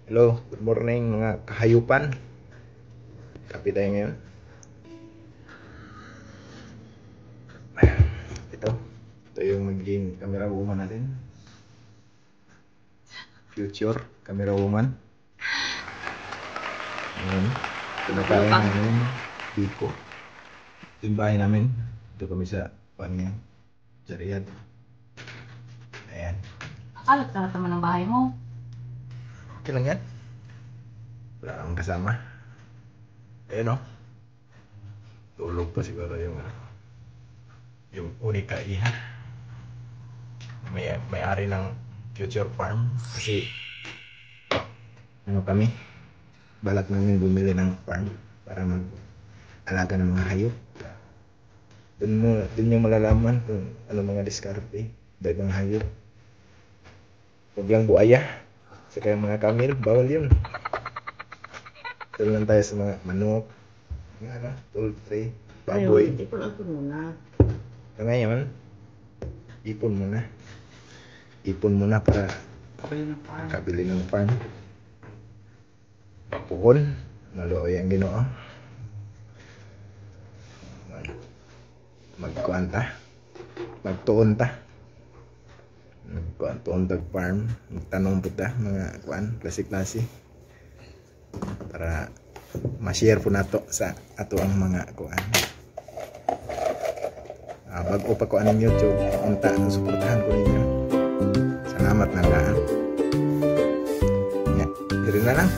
Hello, good morning mga kahayupan. Kape tayo ngayon. Ito yung magiging camera woman natin. Future camera woman. Ayan. Pinakain namin Biko. Ito yung bahay namin. Ito kami sa Panya, Riyadh. Ayan. Akalat ka naman ng bahay mo. Okay lang yan. Wala akong kasama. Ayan o. Tulog pa siguro yung unika iha. May-ari ng Future Farm. Kasi kami, balak namin bumili ng farm para mag-alaga ng mga hayop. Dun yung malalaman kung ano mga diskarte dagang hayop. Huwag lang buaya. Saka yung mga camel, bawal yun. Tuloy lang tayo sa mga manok, poultry, baboy. Ipon muna. So ngayon, ipon muna. Ipon muna para kabili ng farm. Papuhon, naluoy ang Ginoo. Magkuhan ta. Magtuon ta. Tuon tag farm, magtanong po ta mga kuan, klase-klase para ma-share po nato sa ato ang mga kuan. Bago pa kuan ng YouTube, unta suportahan ko ninyo. Salamat na lang. Dire na lang.